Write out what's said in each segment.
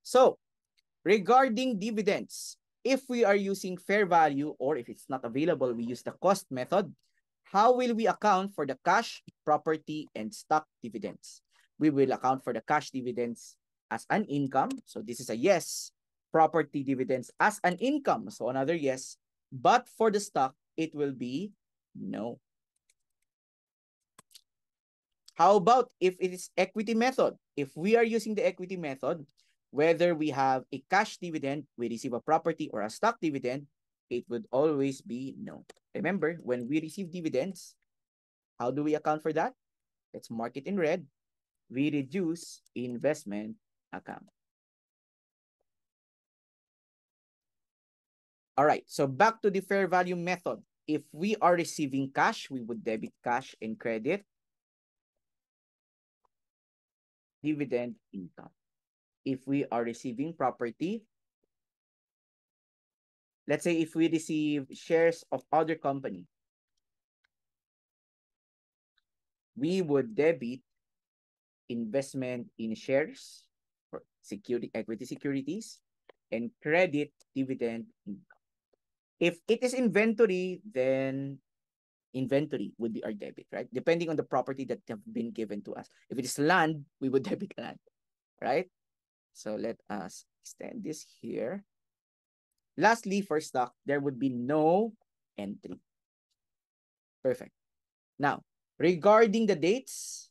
So, regarding dividends, if we are using fair value or if it's not available, we use the cost method. How will we account for the cash, property, and stock dividends? We will account for the cash dividends as an income. So this is a yes. Property dividends as an income. So another yes. But for the stock, it will be no. How about if it is equity method? If we are using the equity method, whether we have a cash dividend, we receive a property or a stock dividend, it would always be no. Remember, when we receive dividends, how do we account for that? Let's mark it in red. We reduce investment account. All right, so back to the fair value method. If we are receiving cash, we would debit cash and credit dividend income. If we are receiving property, let's say if we receive shares of other company, we would debit investment in shares or equity securities and credit dividend income. If it is inventory, then inventory would be our debit, right? Depending on the property that have been given to us. If it is land, we would debit land, right? So let us extend this here. Lastly, for stock, there would be no entry. Perfect. Now, regarding the dates,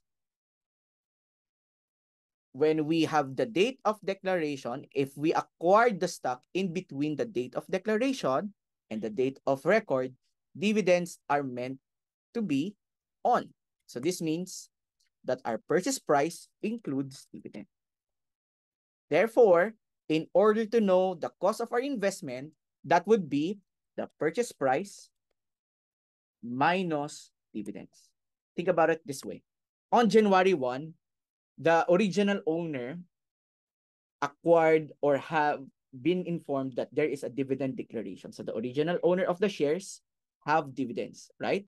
when we have the date of declaration, if we acquired the stock in between the date of declaration and the date of record, dividends are meant to be on. So this means that our purchase price includes dividend. Therefore, in order to know the cost of our investment, that would be the purchase price minus dividends. Think about it this way. On January 1, the original owner acquired or have been informed that there is a dividend declaration. So the original owner of the shares have dividends, right?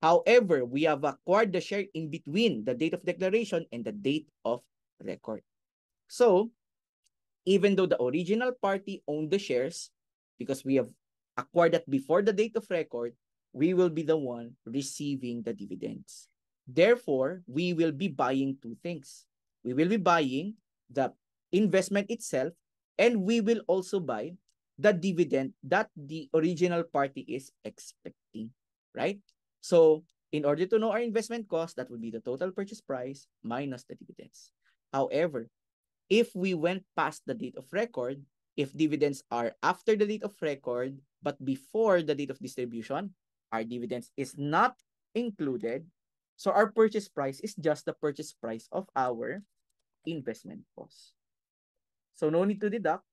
However, we have acquired the share in between the date of declaration and the date of record. So, even though the original party owned the shares, because we have acquired that before the date of record, we will be the one receiving the dividends. Therefore, we will be buying two things. We will be buying the investment itself, and we will also buy the dividend that the original party is expecting, right? So, in order to know our investment cost, that would be the total purchase price minus the dividends. However, if we went past the date of record, if dividends are after the date of record, but before the date of distribution, our dividends is not included. So our purchase price is just the purchase price of our investment cost. So no need to deduct.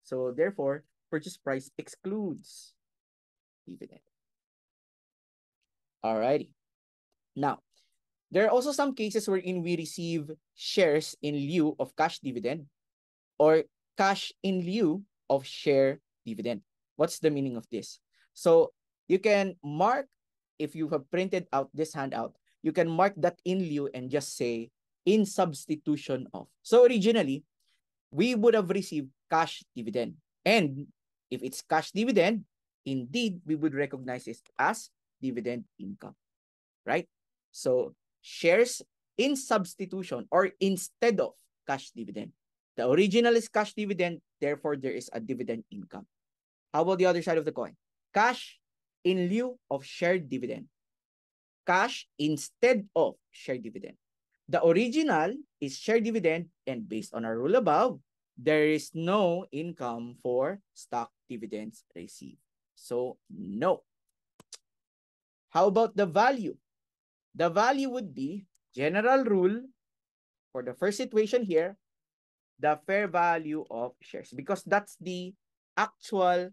So therefore, purchase price excludes dividend. Alrighty. Now, there are also some cases wherein we receive shares in lieu of cash dividend or cash in lieu of share dividend. What's the meaning of this? So you can mark, if you have printed out this handout, you can mark that in lieu and just say in substitution of. So originally, we would have received cash dividend. And if it's cash dividend, indeed, we would recognize it as dividend income, right? So shares in substitution or instead of cash dividend. The original is cash dividend, therefore there is a dividend income. How about the other side of the coin? Cash in lieu of shared dividend. Cash instead of shared dividend. The original is share dividend, and based on our rule above, there is no income for stock dividends received. So no. How about the value? The value would be general rule for the first situation here, the fair value of shares, because that's the actual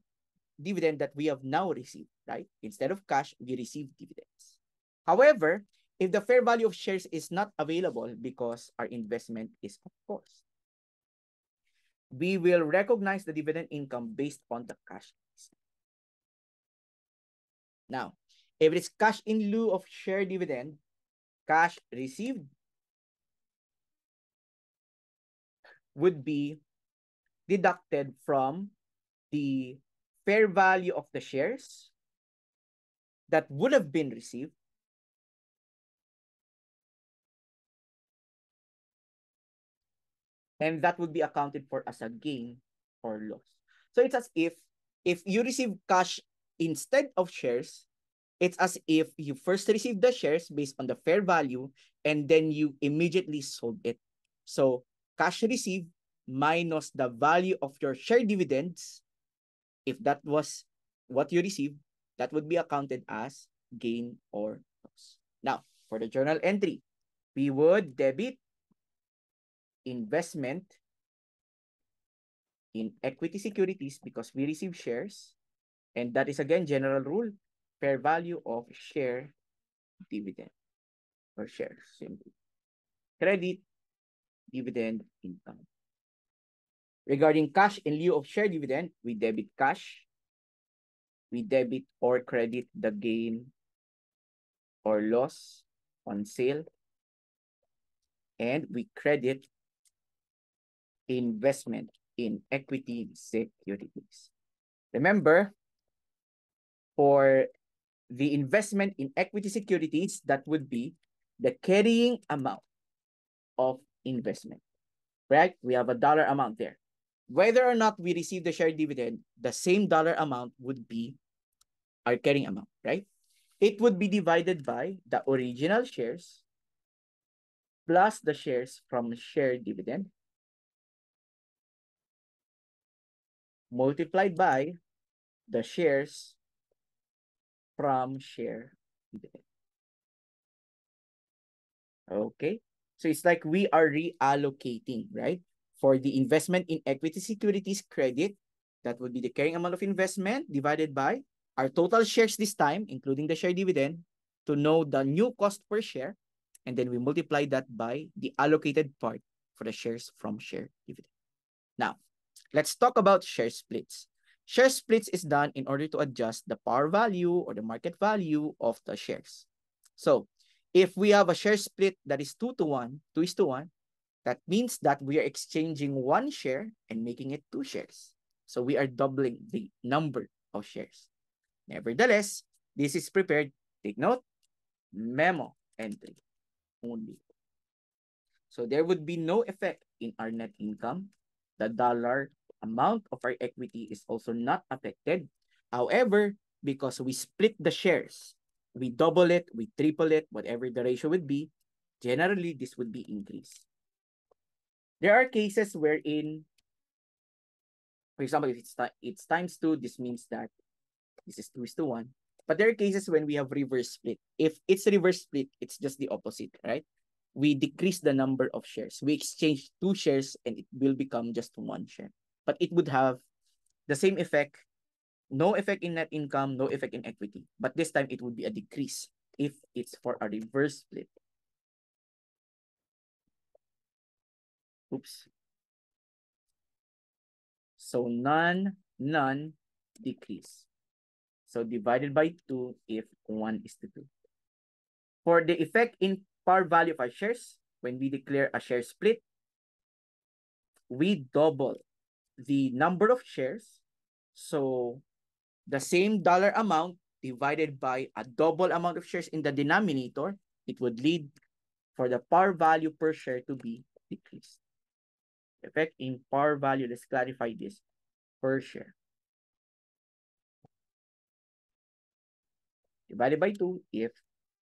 dividend that we have now received, right? Instead of cash, we receive dividends. However, if the fair value of shares is not available because our investment is of course, we will recognize the dividend income based on the cash. Now, if it is cash in lieu of share dividend, cash received would be deducted from the fair value of the shares that would have been received and that would be accounted for as a gain or loss. So it's as if you receive cash instead of shares, it's as if you first received the shares based on the fair value and then you immediately sold it. So cash received minus the value of your share dividends, if that was what you received, that would be accounted as gain or loss. Now, for the journal entry, we would debit investment in equity securities because we receive shares. And that is again general rule, fair value of share dividend or shares simply. Credit dividend income. Regarding cash in lieu of share dividend, we debit cash. We debit or credit the gain or loss on sale. And we credit investment in equity securities. Remember, for the investment in equity securities, that would be the carrying amount of investment, right? We have a dollar amount there. Whether or not we receive the share dividend, the same dollar amount would be our carrying amount, right? It would be divided by the original shares plus the shares from share dividend multiplied by the shares from share dividend. Okay, so it's like we are reallocating, right? For the investment in equity securities credit, that would be the carrying amount of investment divided by our total shares this time, including the share dividend, to know the new cost per share. And then we multiply that by the allocated part for the shares from share dividend. Now, let's talk about share splits. Share splits is done in order to adjust the par value or the market value of the shares. So, if we have a share split that is 2 to 1, 2 is to 1, that means that we are exchanging one share and making it 2 shares. So we are doubling the number of shares. Nevertheless, this is prepared, take note, memo entry only. So there would be no effect in our net income. The dollar amount of our equity is also not affected. However, because we split the shares, we double it, we triple it, whatever the ratio would be, generally this would be increased. There are cases wherein, for example, if it's times 2, this means that this is 2 is to 1. But there are cases when we have reverse split. If it's reverse split, it's just the opposite, right? We decrease the number of shares. We exchange 2 shares and it will become just 1 share. But it would have the same effect, no effect in net income, no effect in equity. But this time it would be a decrease if it's for a reverse split. Oops. So none, decrease. So divided by 2 if 1 is to 2. For the effect in par value of our shares, when we declare a share split, we double the number of shares. So the same dollar amount divided by a double amount of shares in the denominator, it would lead for the par value per share to be decreased. Effect in par value, let's clarify this, per share. Divided by 2 if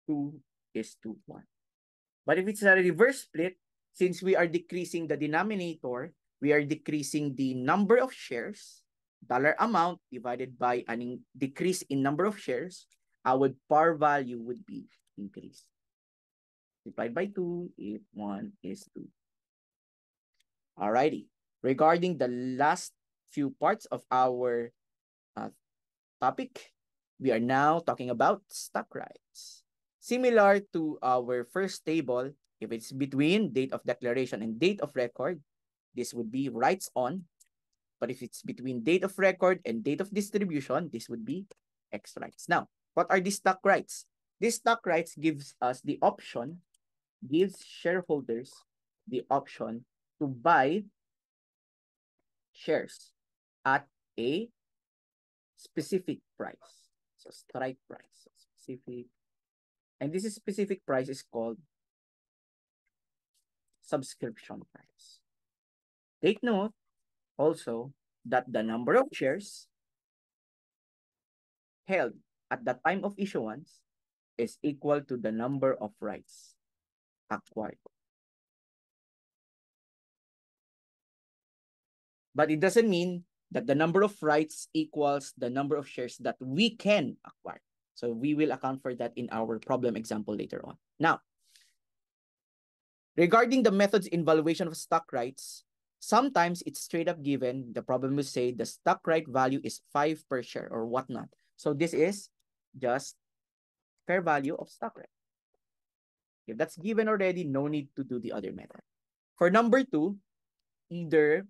2 is to 1. But if it's a reverse split, since we are decreasing the denominator, we are decreasing the number of shares, dollar amount divided by a decrease in number of shares, our par value would be increased. Divided by 2 if 1 is 2. Alrighty. Regarding the last few parts of our topic, we are now talking about stock rights. Similar to our first table, if it's between date of declaration and date of record, this would be rights on. But if it's between date of record and date of distribution, this would be X rights. Now, what are these stock rights? These stock rights gives us the option, gives shareholders the option to buy shares at a specific price. So strike price. So specific. And this is specific price is called subscription price. Take note also that the number of shares held at the time of issuance is equal to the number of rights acquired. But it doesn't mean that the number of rights equals the number of shares that we can acquire. So we will account for that in our problem example later on. Now, regarding the methods in valuation of stock rights, sometimes it's straight up given. The problem will say the stock right value is 5 per share or whatnot. So this is just fair value of stock right. If that's given already, no need to do the other method. For number 2, either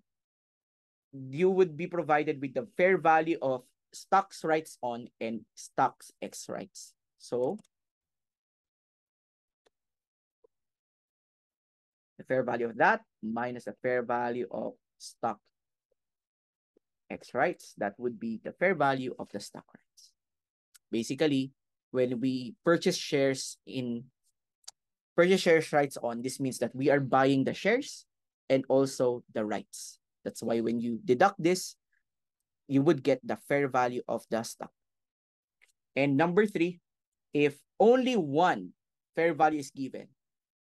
you would be provided with the fair value of stocks rights on and stocks X rights. So the fair value of that minus the fair value of stock X rights, that would be the fair value of the stock rights. Basically, when we purchase shares rights on, this means that we are buying the shares and also the rights. That's why when you deduct this, you would get the fair value of the stock. And number 3, if only one fair value is given,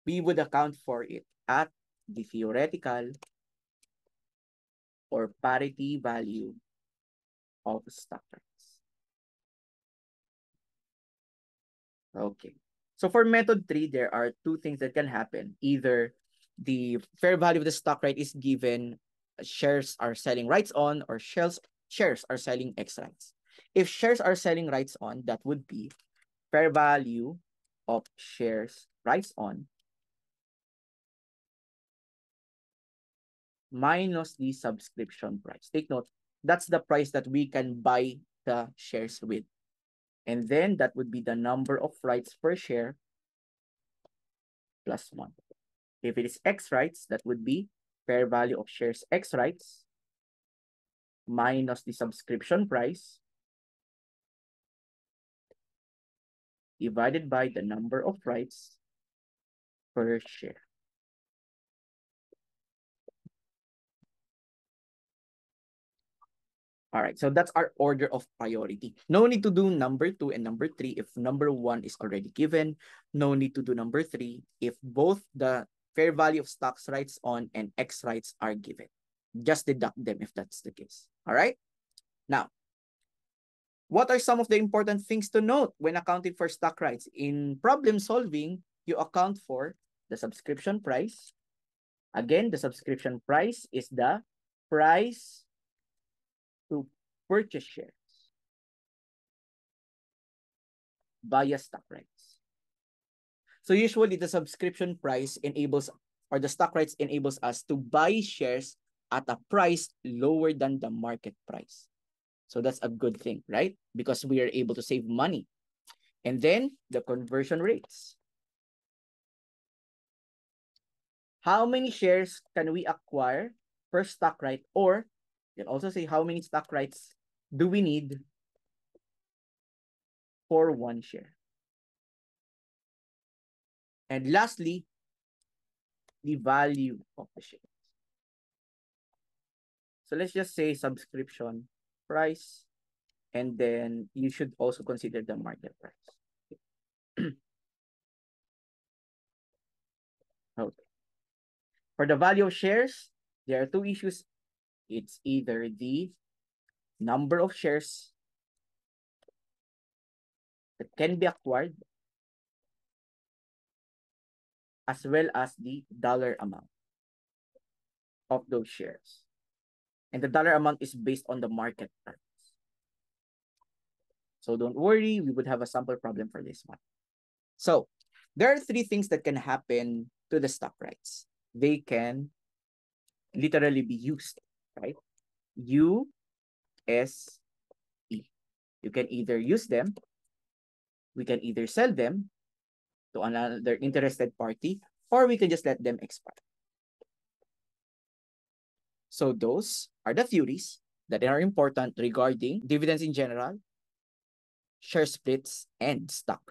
we would account for it at the theoretical or parity value of stock rights. Okay. So for method 3, there are 2 things that can happen. Either the fair value of the stock right is given, shares are selling rights on, or shares are selling X rights. If shares are selling rights on, that would be fair value of shares rights on minus the subscription price. Take note, that's the price that we can buy the shares with. And then that would be the number of rights per share plus 1. If it is X rights, that would be fair value of shares X rights minus the subscription price divided by the number of rights per share. All right, so that's our order of priority. No need to do number 2 and number 3 if number 1 is already given. No need to do number 3 if both the fair value of stocks rights on and X rights are given. Just deduct them if that's the case. All right? Now, what are some of the important things to note when accounting for stock rights? In problem solving, you account for the subscription price. Again, the subscription price is the price to purchase shares via stock rights. So usually the subscription price enables, or the stock rights enables us to buy shares at a price lower than the market price. So that's a good thing, right? Because we are able to save money. And then the conversion rates. How many shares can we acquire per stock right? Or you can also say how many stock rights do we need for 1 share? And lastly, the value of the shares. So let's just say subscription price, and then you should also consider the market price. Okay. For the value of shares, there are 2 issues. It's either the number of shares that can be acquired as well as the dollar amount of those shares. And the dollar amount is based on the market price. So don't worry, we would have a sample problem for this one. So there are 3 things that can happen to the stock rights. They can literally be used, right? U, S, E. You can either use them, we can either sell them to another interested party, or we can just let them expire. So those are the theories that are important regarding dividends in general, share splits, and stock price.